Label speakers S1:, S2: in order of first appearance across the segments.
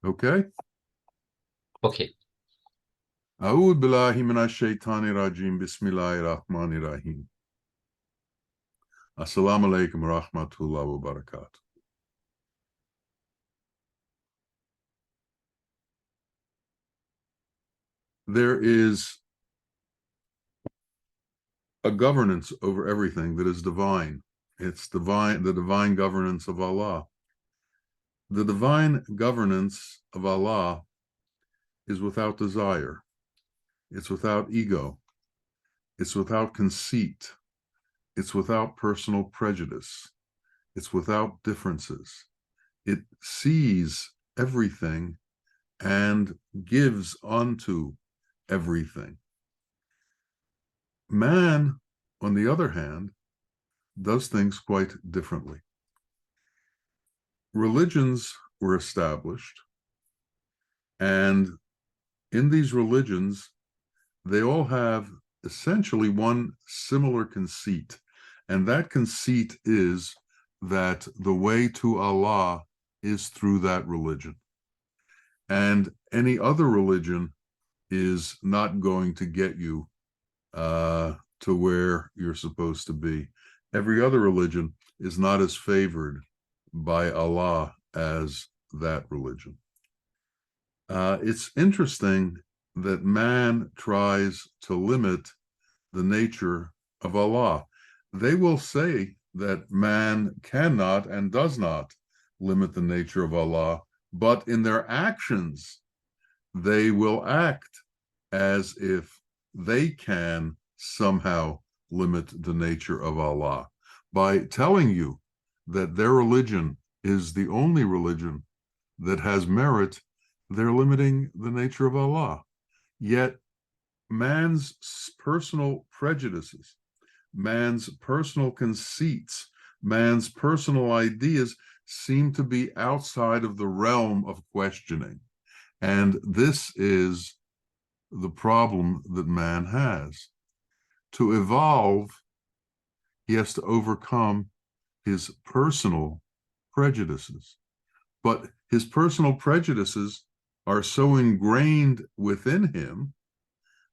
S1: Okay.
S2: Okay.
S1: A'udhu billahi minash shaitani rajim. Bismillahir rahmanir rahim. Assalamu alaikum wa rahmatullahi wa barakatuh. There is a governance over everything that is divine. It's divine, the divine governance of Allah. The divine governance of Allah is without desire. It's without ego. It's without conceit. It's without personal prejudice. It's without differences. It sees everything and gives unto everything. Man, on the other hand, does things quite differently. Religions were established, and in these religions, they all have essentially one similar conceit, and that conceit is that the way to Allah is through that religion. And any other religion is not going to get you to where you're supposed to be. Every other religion is not as favored by Allah as that religion. It's interesting that man tries to limit the nature of Allah. They will say that man cannot and does not limit the nature of Allah, but in their actions, they will act as if they can somehow limit the nature of Allah by telling you that their religion is the only religion that has merit. They're limiting the nature of Allah. Yet man's personal prejudices, man's personal conceits, man's personal ideas seem to be outside of the realm of questioning. And this is the problem that man has. To evolve, he has to overcome his personal prejudices. But his personal prejudices are so ingrained within him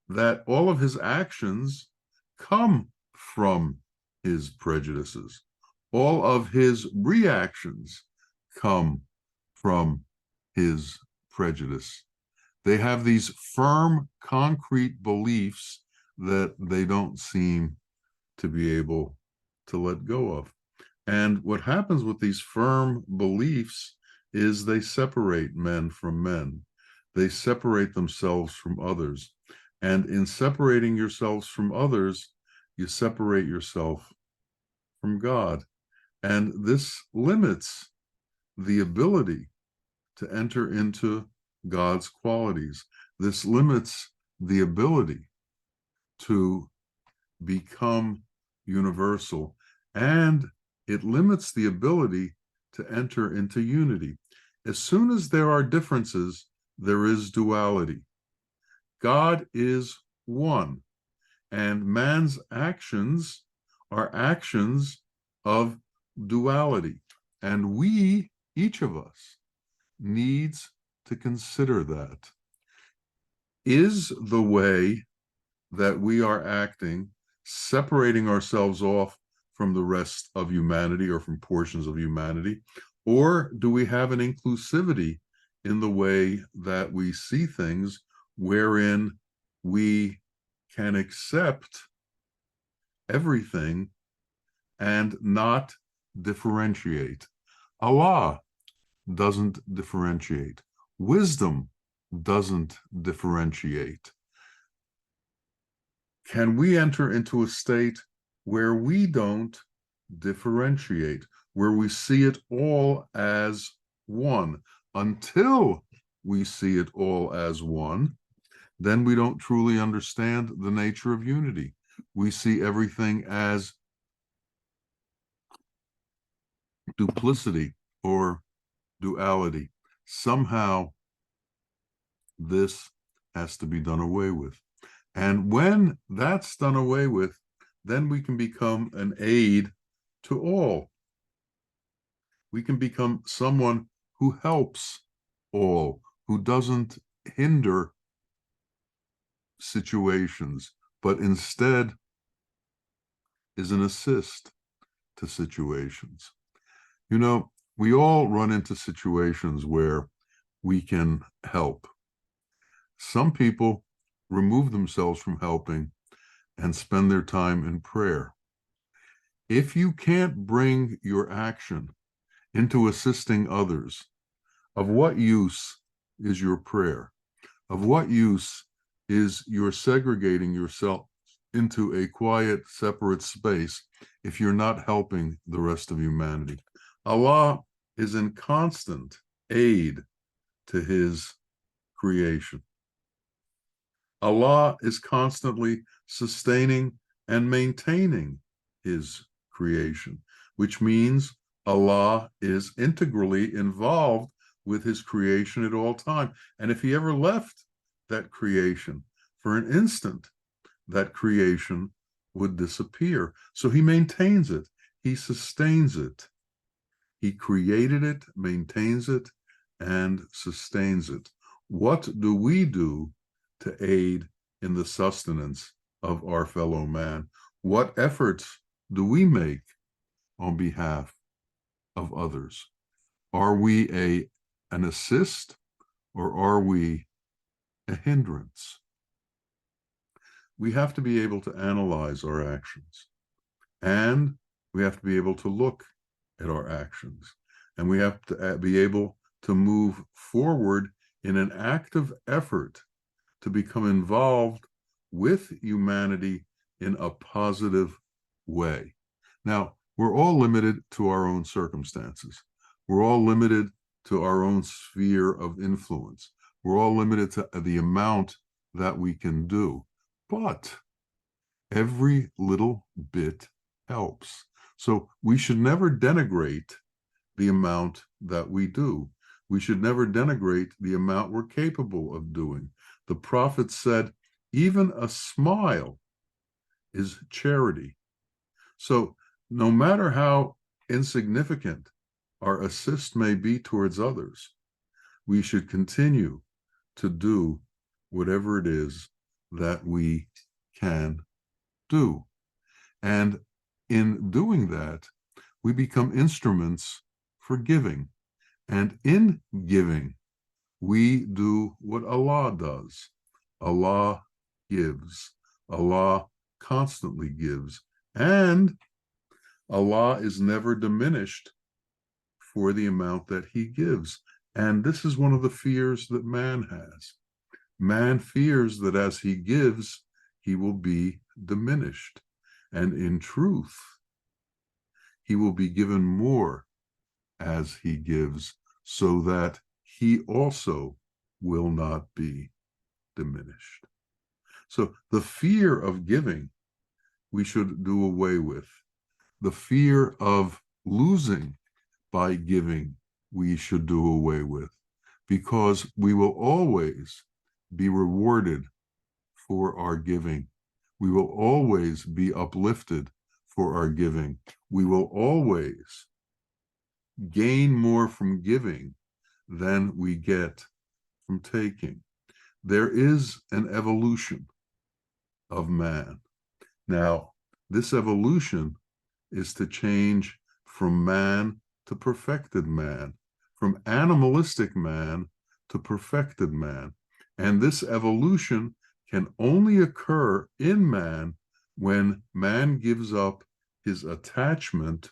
S1: that all of his actions come from his prejudices. All of his reactions come from his prejudice. They have these firm, concrete beliefs that they don't seem to be able to let go of. And what happens with these firm beliefs is they separate men from men. They separate themselves from others. And in separating yourselves from others, you separate yourself from God. And this limits the ability to enter into God's qualities. This limits the ability to become universal, and it limits the ability to enter into unity. As soon as there are differences, there is duality. God is one, and man's actions are actions of duality. And we, each of us, needs to consider that. Is the way that we are acting separating ourselves off from the rest of humanity or from portions of humanity? Or do we have an inclusivity in the way that we see things wherein we can accept everything and not differentiate? Allah doesn't differentiate. Wisdom doesn't differentiate. Can we enter into a state where we don't differentiate, where we see it all as one? Until we see it all as one, then we don't truly understand the nature of unity. We see everything as duplicity or duality. Somehow, this has to be done away with. And when that's done away with, then we can become an aid to all. We can become someone who helps all, who doesn't hinder situations, but instead is an assist to situations. You know, we all run into situations where we can help. Some people remove themselves from helping and spend their time in prayer. If you can't bring your action into assisting others, of what use is your prayer? Of what use is your segregating yourself into a quiet, separate space if you're not helping the rest of humanity? Allah is in constant aid to his creation. Allah is constantly sustaining and maintaining his creation, which means Allah is integrally involved with his creation at all time. And if he ever left that creation for an instant, that creation would disappear. So he maintains it, he sustains it. He created it, maintains it, and sustains it. What do we do to aid in the sustenance of our fellow man? What efforts do we make on behalf of others? Are we an assist, or are we a hindrance? We have to be able to analyze our actions, and we have to be able to look at our actions, and we have to be able to move forward in an active effort to become involved with humanity in a positive way. Now, we're all limited to our own circumstances. We're all limited to our own sphere of influence. We're all limited to the amount that we can do. But every little bit helps. So we should never denigrate the amount that we do. We should never denigrate the amount we're capable of doing. The Prophet said, even a smile is charity. So no matter how insignificant our assist may be towards others, we should continue to do whatever it is that we can do. And in doing that, we become instruments for giving. And in giving, we do what Allah does. Allah gives. Allah constantly gives. And Allah is never diminished for the amount that he gives. And this is one of the fears that man has. Man fears that as he gives, he will be diminished. And in truth, he will be given more as he gives, so that he also will not be diminished. So the fear of giving, we should do away with. The fear of losing by giving, we should do away with, because we will always be rewarded for our giving. We will always be uplifted for our giving. We will always gain more from giving than we get from taking. There is an evolution of man. Now, this evolution is to change from man to perfected man, from animalistic man to perfected man. And this evolution can only occur in man when man gives up his attachment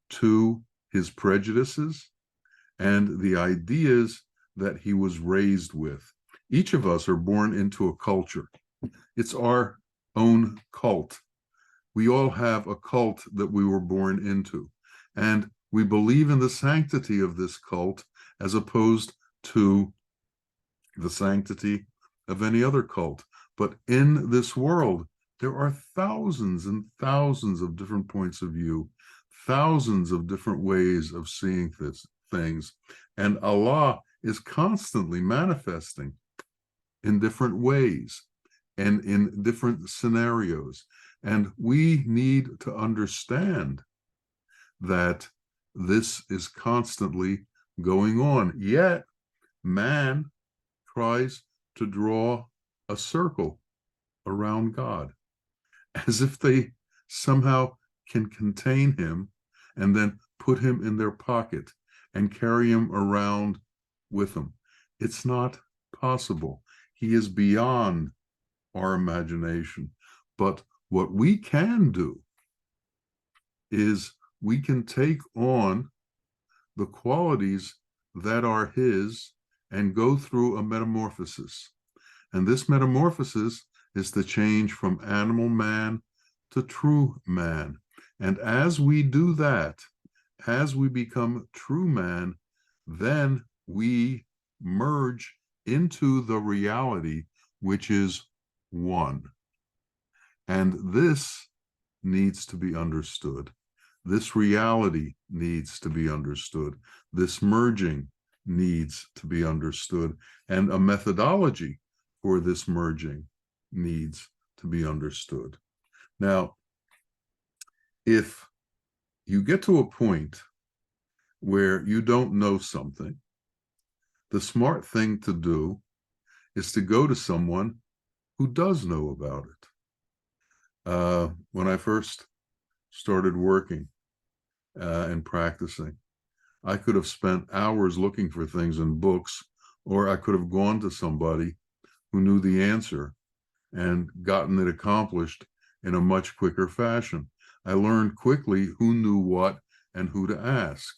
S1: to his prejudices and the ideas that he was raised with. Each of us are born into a culture. It's our own cult. We all have a cult that we were born into, and we believe in the sanctity of this cult as opposed to the sanctity of any other cult. But in this world, there are thousands and thousands of different points of view, thousands of different ways of seeing things, and Allah is constantly manifesting in different ways and in different scenarios. And we need to understand that this is constantly going on. Yet man tries to draw a circle around God, as if they somehow can contain him and then put him in their pocket and carry him around with them. It's not possible. He is beyond our imagination. But what we can do is we can take on the qualities that are his and go through a metamorphosis. And this metamorphosis is the change from animal man to true man. And as we do that, as we become true man, then we merge into the reality which is one. And this needs to be understood. This reality needs to be understood. This merging needs to be understood. And a methodology for this merging needs to be understood. Now, if you get to a point where you don't know something, the smart thing to do is to go to someone who does know about it. When I first started working and practicing, I could have spent hours looking for things in books, or I could have gone to somebody who knew the answer and gotten it accomplished in a much quicker fashion. I learned quickly who knew what and who to ask.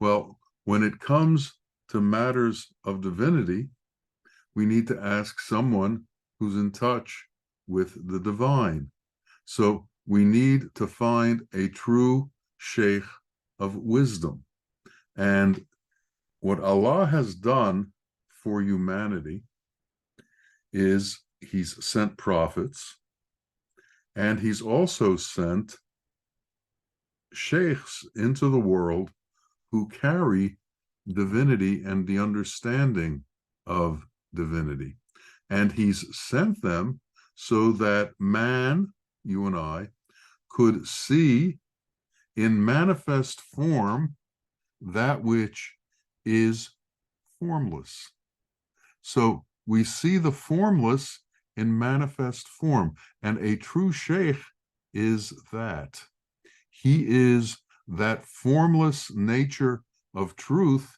S1: Well, when it comes to matters of divinity, we need to ask someone who's in touch with the divine. So we need to find a true sheikh of wisdom. And what Allah has done for humanity is he's sent prophets, and he's also sent sheikhs into the world who carry divinity and the understanding of divinity. And he's sent them so that man, you and I, could see in manifest form that which is formless. So we see the formless in manifest form, and a true sheikh is that. He is that formless nature of truth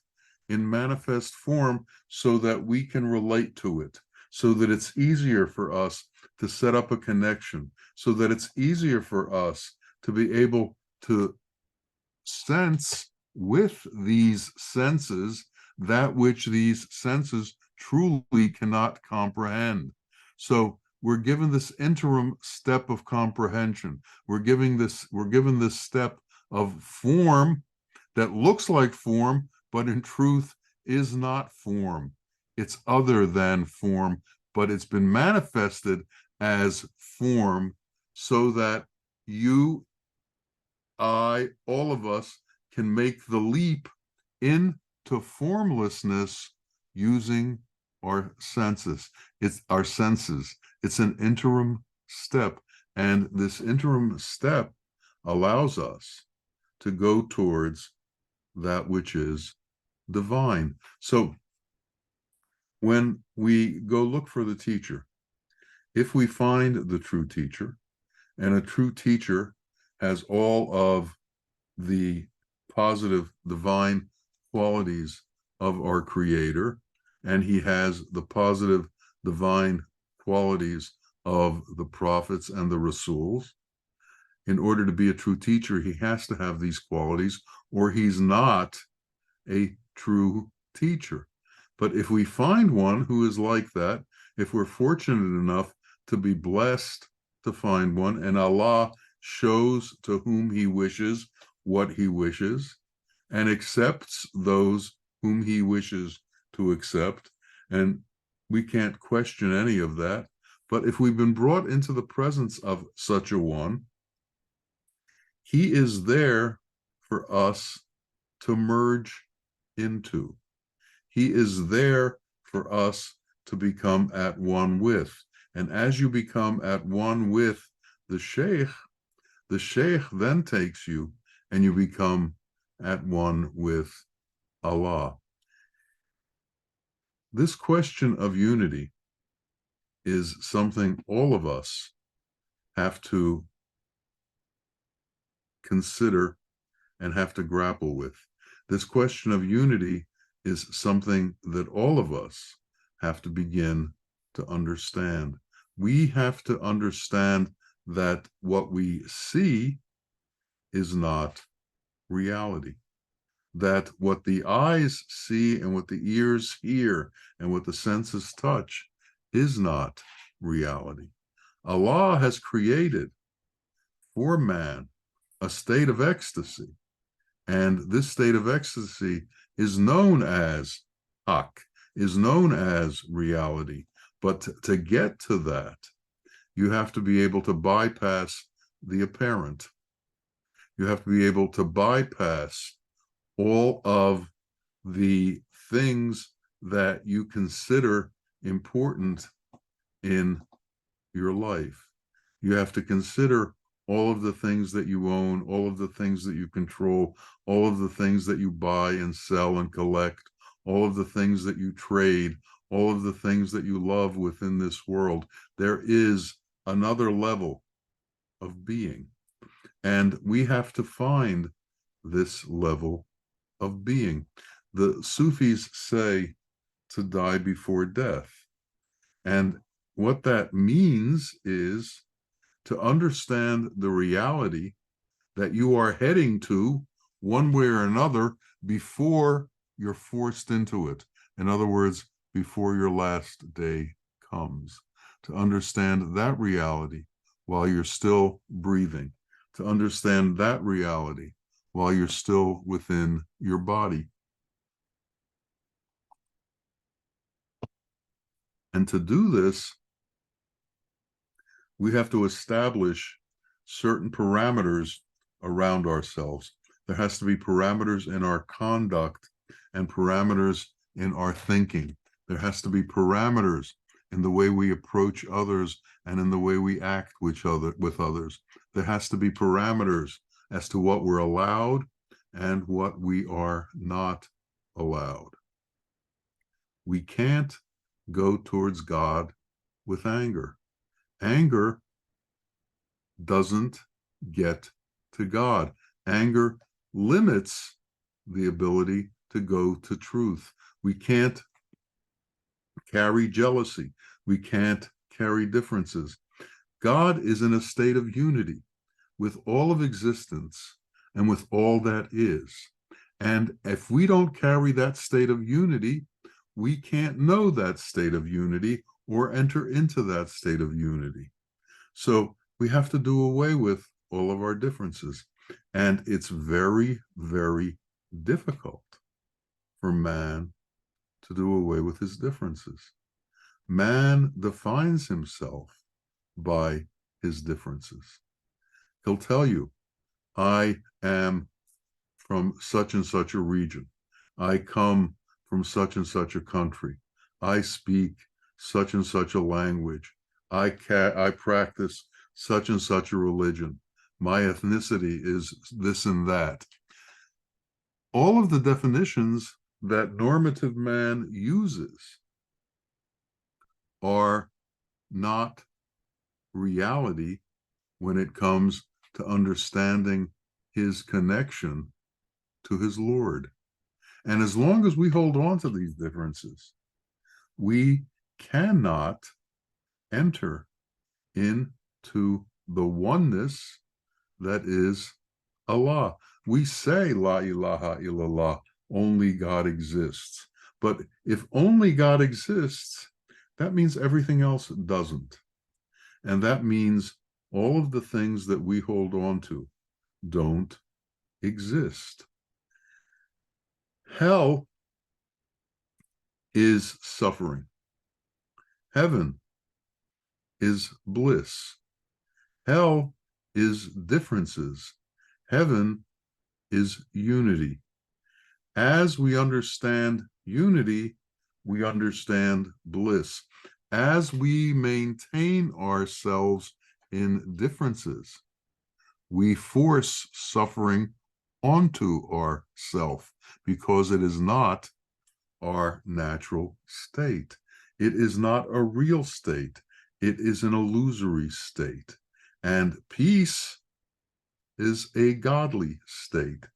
S1: in manifest form so that we can relate to it, so that it's easier for us to set up a connection, so that it's easier for us to be able to sense with these senses that which these senses truly cannot comprehend. So we're given this interim step of comprehension. We're given this step of form that looks like form, but in truth is not form. It's other than form, but it's been manifested as form so that you, I, all of us can make the leap into formlessness using our senses. It's our senses. It's an interim step. And this interim step allows us to go towards that which is divine. So when we go look for the teacher, if we find the true teacher, and a true teacher has all of the positive divine qualities of our Creator, and he has the positive divine qualities of the prophets and the Rasuls. In order to be a true teacher, he has to have these qualities, or he's not a true teacher. But if we find one who is like that, if we're fortunate enough to be blessed to find one, and Allah shows to whom he wishes what he wishes, and accepts those whom he wishes to accept, and we can't question any of that. But if we've been brought into the presence of such a one, he is there for us to merge into. He is there for us to become at one with. And as you become at one with the sheikh then takes you and you become at one with Allah. This question of unity is something all of us have to consider and have to grapple with. This question of unity is something that all of us have to begin to understand. We have to understand that what we see is not reality, that what the eyes see and what the ears hear and what the senses touch is not reality. Allah has created for man a state of ecstasy, and this state of ecstasy is known as haq, is known as reality. But to get to that, you have to be able to bypass the apparent. You have to be able to bypass all of the things that you consider important in your life. You have to consider all of the things that you own, all of the things that you control, all of the things that you buy and sell and collect, all of the things that you trade, all of the things that you love within this world. There is another level of being, and we have to find this level of being. The Sufis say to die before death. And what that means is to understand the reality that you are heading to one way or another before you're forced into it. In other words, before your last day comes. To understand that reality while you're still breathing. To understand that reality while you're still within your body. And to do this, we have to establish certain parameters around ourselves. There has to be parameters in our conduct and parameters in our thinking. There has to be parameters in the way we approach others and in the way we act with others. There has to be parameters as to what we're allowed and what we are not allowed. We can't go towards God with anger. Anger doesn't get to God. Anger limits the ability to go to truth. We can't carry jealousy. We can't carry differences. God is in a state of unity with all of existence and with all that is. And if we don't carry that state of unity, we can't know that state of unity or enter into that state of unity. So we have to do away with all of our differences. And it's very, very difficult for man to do away with his differences. Man defines himself by his differences. He'll tell you, I am from such and such a region. I come from such and such a country. I speak such and such a language. I practice such and such a religion. My ethnicity is this and that. All of the definitions that normative man uses are not reality when it comes to understanding his connection to his Lord. And as long as we hold on to these differences, we cannot enter into the oneness that is Allah. We say La ilaha illallah, only God exists. But if only God exists, that means everything else doesn't. And that means all of the things that we hold on to don't exist. Hell is suffering. Heaven is bliss. Hell is differences. Heaven is unity. As we understand unity, we understand bliss. As we maintain ourselves in differences, we force suffering onto ourself because it is not our natural state. It is not a real state. It is an illusory state. And peace is a godly state.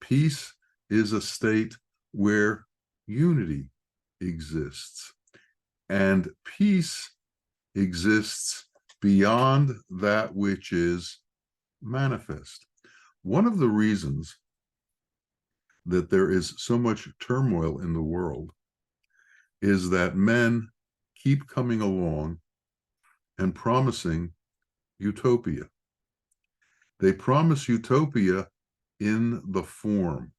S1: Peace is a state where unity exists. And peace exists beyond that which is manifest. One of the reasons that there is so much turmoil in the world is that men keep coming along and promising utopia. They promise utopia in the form,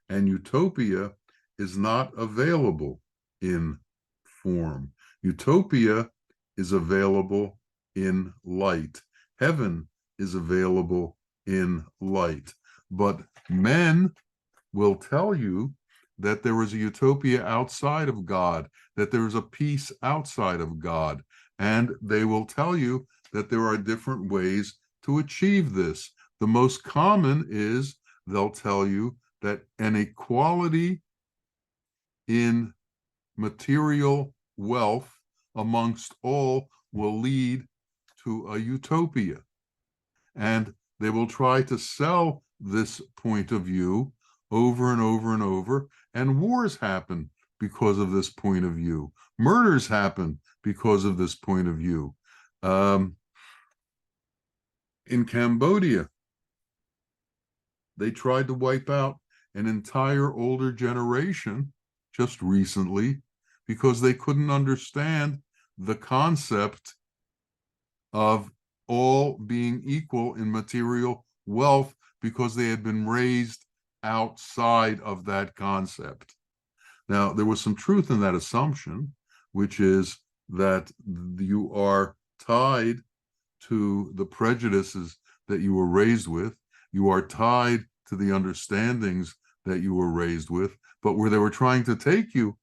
S1: and utopia is not available in form. Utopia is available in light. Heaven is available in light. But men will tell you that there is a utopia outside of God, that there is a peace outside of God, and they will tell you that there are different ways to achieve this. The most common is they'll tell you that an equality in material wealth amongst all will lead to a utopia. And they will try to sell this point of view over and over and over, and wars happen because of this point of view. Murders happen because of this point of view. In Cambodia, they tried to wipe out an entire older generation just recently because they couldn't understand the concept of all being equal in material wealth because they had been raised outside of that concept. Now, there was some truth in that assumption, which is that you are tied to the prejudices that you were raised with. You are tied to the understandings that you were raised with, but where they were trying to take you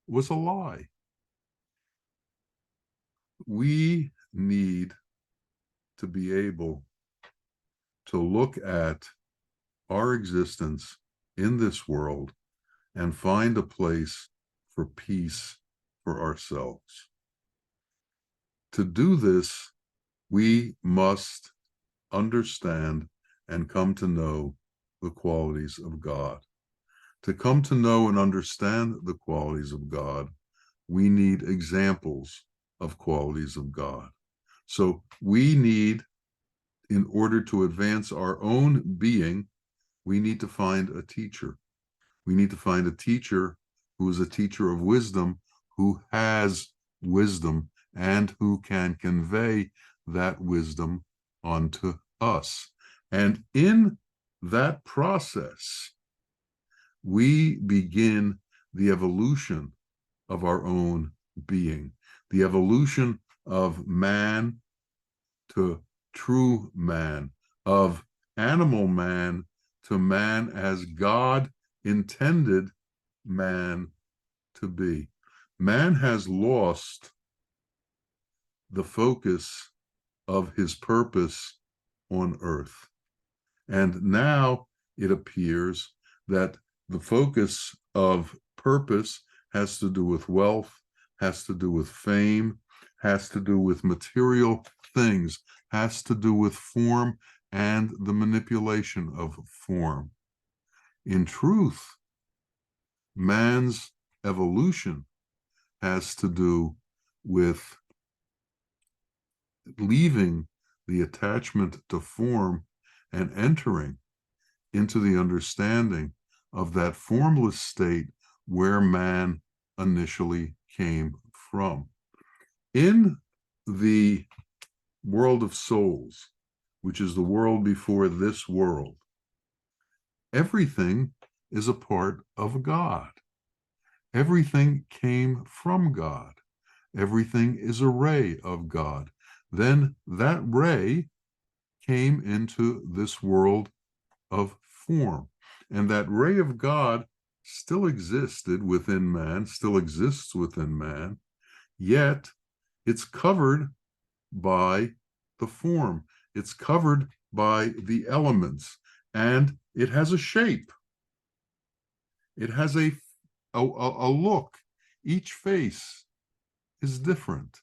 S1: was a lie. We need to be able to look at our existence in this world and find a place for peace for ourselves. To do this, we must understand and come to know the qualities of God. To come to know and understand the qualities of God, we need examples of qualities of God. So we need, in order to advance our own being, we need to find a teacher. We need to find a teacher who is a teacher of wisdom, who has wisdom, and who can convey that wisdom onto us. And in that process, we begin the evolution of our own being, the evolution of man to true man, of animal man to man as God intended man to be. Man has lost the focus of his purpose on earth. And now it appears that the focus of purpose has to do with wealth, has to do with fame, has to do with material things, has to do with form and the manipulation of form. In truth, man's evolution has to do with leaving the attachment to form and entering into the understanding of that formless state where man initially came from. In the world of souls, which is the world before this world, everything is a part of God. Everything came from God. Everything is a ray of God. Then that ray came into this world of form. And that ray of God still existed within man, still exists within man, yet it's covered by the form. It's covered by the elements, and it has a shape. It has a a look. Each face is different.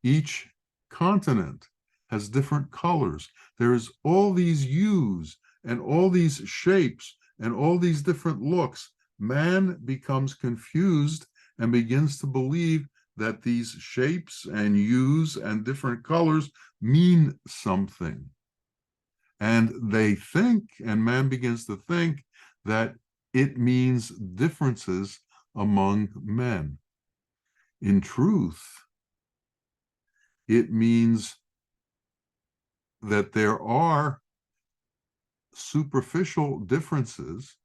S1: Each continent has different colors. There's all these hues and all these shapes and all these different looks. Man becomes confused and begins to believe that these shapes and hues and different colors mean something. And they think, and man begins to think, that it means differences among men. In truth, it means that there are superficial differences,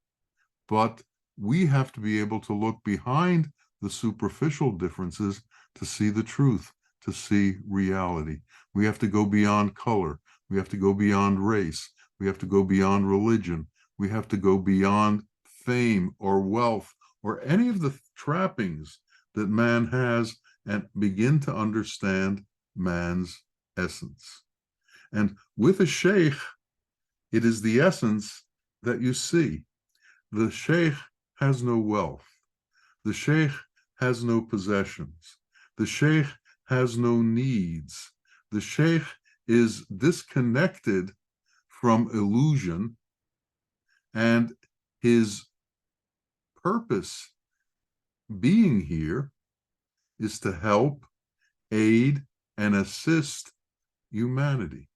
S1: but we have to be able to look behind the superficial differences to see the truth, to see reality. We have to go beyond color. We have to go beyond race. We have to go beyond religion. We have to go beyond fame or wealth or any of the trappings that man has and begin to understand man's essence. And with a sheikh, it is the essence that you see. The sheikh has no wealth. The sheikh has no possessions. The sheikh has no needs. The sheikh is disconnected from illusion, and his purpose being here is to help, aid, and assist humanity.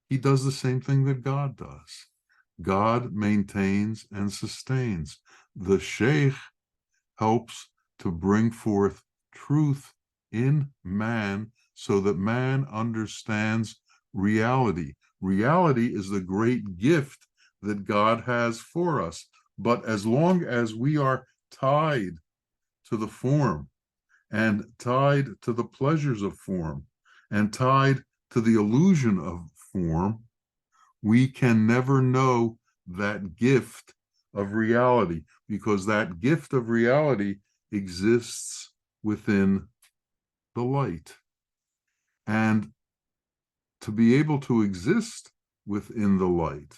S1: He does the same thing that God does. God maintains and sustains. The sheikh helps to bring forth truth in man so that man understands reality. Reality is the great gift that God has for us. But as long as we are tied to the form and tied to the pleasures of form and tied to the illusion of form, we can never know that gift of reality, because that gift of reality exists within the light. And to be able to exist within the light,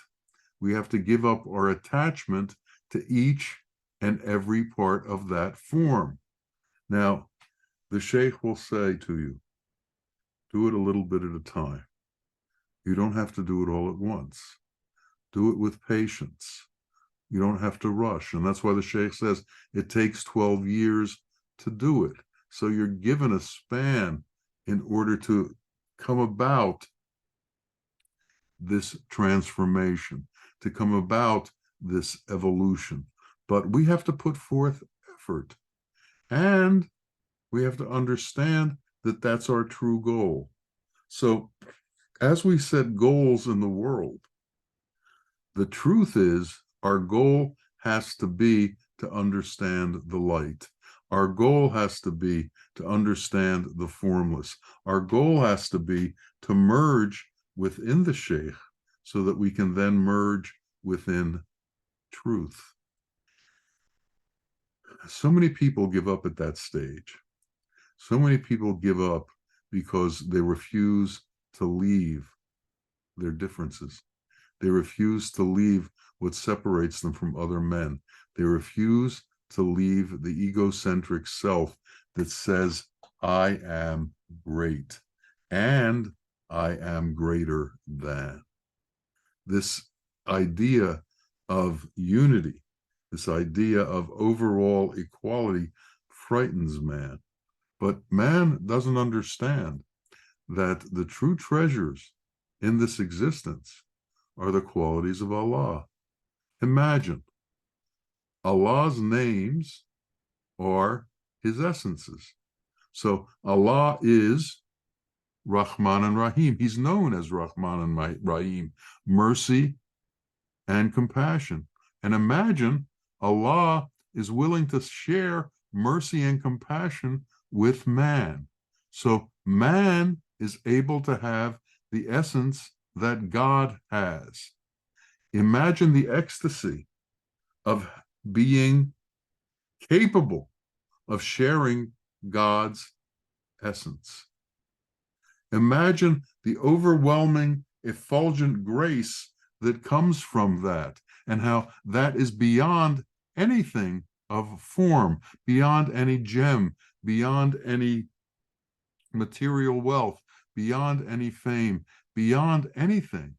S1: we have to give up our attachment to each and every part of that form. Now, the sheikh will say to you, do it a little bit at a time. You don't have to do it all at once. Do it with patience. You don't have to rush. And that's why the sheikh says it takes 12 years to do it. So you're given a span in order to come about this transformation, to come about this evolution. But we have to put forth effort. And we have to understand that that's our true goal. So as we set goals in the world, the truth is our goal has to be to understand the light. Our goal has to be to understand the formless. Our goal has to be to merge within the sheikh so that we can then merge within truth. So many people give up at that stage. So many people give up because they refuse to leave their differences. They refuse to leave what separates them from other men. They refuse to leave the egocentric self that says, I am great and I am greater than. This idea of unity, this idea of overall equality frightens man. But man doesn't understand that the true treasures in this existence are the qualities of Allah. Imagine, Allah's names are his essences. So Allah is Rahman and Rahim. He's known as Rahman and Rahim, mercy and compassion. And imagine Allah is willing to share mercy and compassion with man. So man is able to have the essence that God has. Imagine the ecstasy of being capable of sharing God's essence. Imagine the overwhelming, effulgent grace that comes from that, and how that is beyond anything of form, beyond any gem, beyond any material wealth, beyond any fame, beyond anything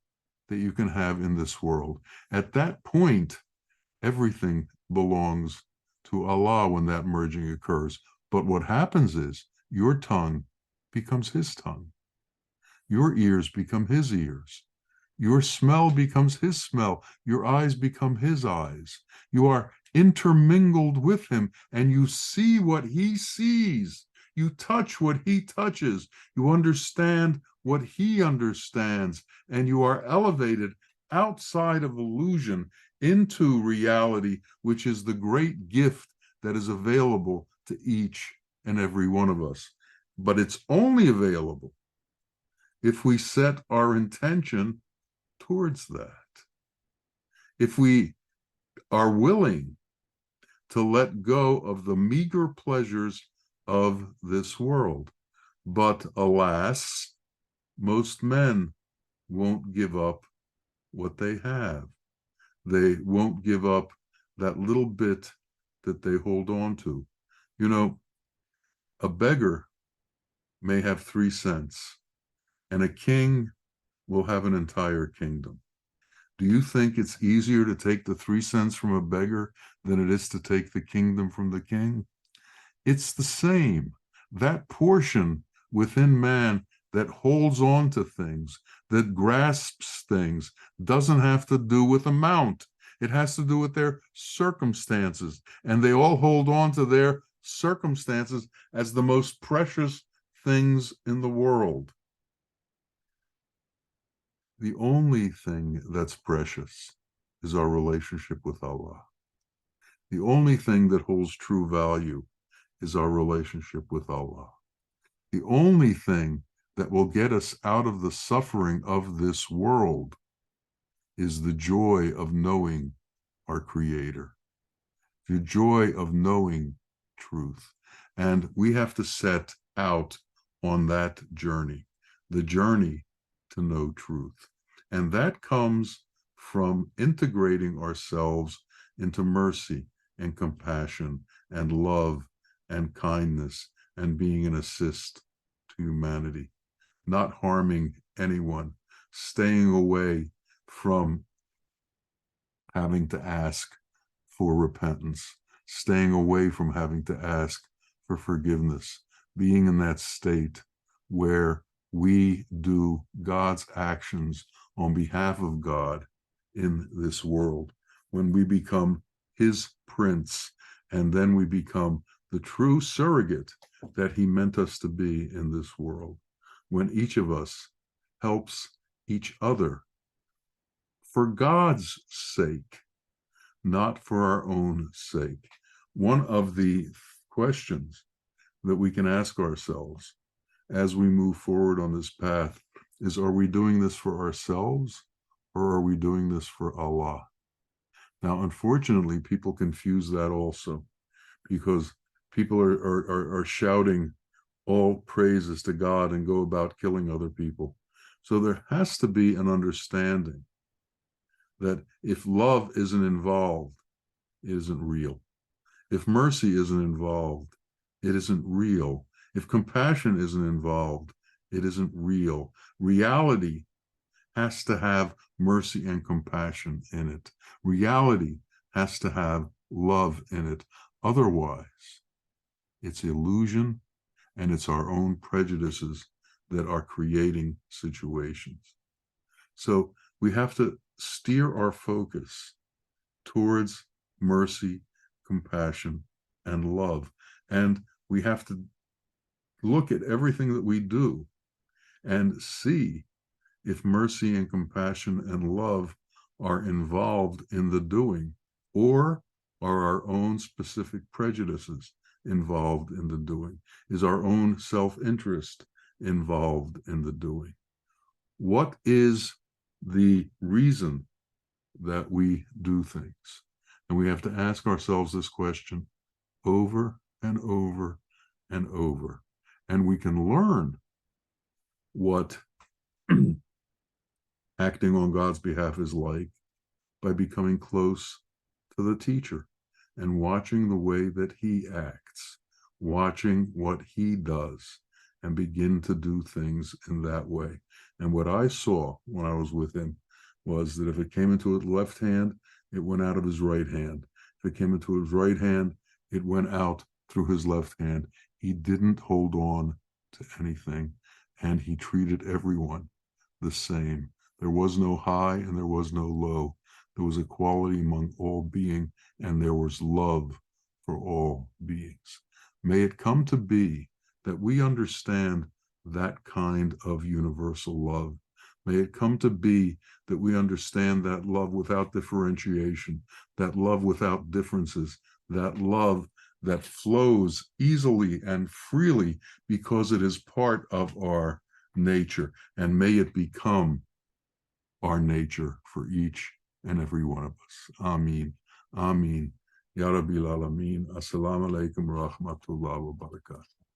S1: that you can have in this world. At that point, everything belongs to Allah when that merging occurs. But what happens is your tongue becomes his tongue. Your ears become his ears. Your smell becomes his smell. Your eyes become his eyes. You are intermingled with him, and you see what he sees. You touch what he touches. You understand what he understands, and you are elevated outside of illusion into reality, which is the great gift that is available to each and every one of us. But it's only available if we set our intention towards that. If we are willing to let go of the meager pleasures of this world. But alas, most men won't give up what they have. They won't give up that little bit that they hold on to. You know, a beggar may have 3 cents, and a king will have an entire kingdom. Do you think it's easier to take the 3 cents from a beggar than it is to take the kingdom from the king? It's the same. That portion within man that holds on to things, that grasps things, doesn't have to do with amount. It has to do with their circumstances. And they all hold on to their circumstances as the most precious things in the world. The only thing that's precious is our relationship with Allah. The only thing that holds true value is our relationship with Allah. The only thing that will get us out of the suffering of this world is the joy of knowing our Creator, the joy of knowing truth. And we have to set out on that journey, the journey to know truth. And that comes from integrating ourselves into mercy and compassion and love and kindness and being an assist to humanity, not harming anyone, staying away from having to ask for repentance, staying away from having to ask for forgiveness, being in that state where we do God's actions on behalf of God in this world, when we become his prince, and then we become the true surrogate that he meant us to be in this world, when each of us helps each other for God's sake, not for our own sake. One of the questions that we can ask ourselves as we move forward on this path is, are we doing this for ourselves, or are we doing this for Allah? Now, unfortunately, people confuse that also, because people are shouting all praises to God and go about killing other people. So there has to be an understanding that if love isn't involved, it isn't real. If mercy isn't involved, it isn't real. If compassion isn't involved, it isn't real. Reality has to have mercy and compassion in it. Reality has to have love in it. Otherwise, it's illusion, and it's our own prejudices that are creating situations. So we have to steer our focus towards mercy, compassion, and love. And we have to look at everything that we do and see if mercy and compassion and love are involved in the doing, or are our own specific prejudices involved in the doing? Is our own self-interest involved in the doing? What is the reason that we do things? And we have to ask ourselves this question over and over and over. And we can learn what acting on God's behalf is like by becoming close to the teacher and watching the way that he acts, watching what he does, and begin to do things in that way. And what I saw when I was with him was that if it came into his left hand, it went out of his right hand. If it came into his right hand, it went out through his left hand. He didn't hold on to anything, and he treated everyone the same. There was no high and there was no low. There was equality among all being, and there was love for all beings. May it come to be that we understand that kind of universal love. May it come to be that we understand that love without differentiation, that love without differences, that love that flows easily and freely because it is part of our nature. And may it become our nature for each and every one of us. Ameen. Ameen. Ya Rabbil Alameen. Assalamu alaikum wa rahmatullahi wa barakatuh.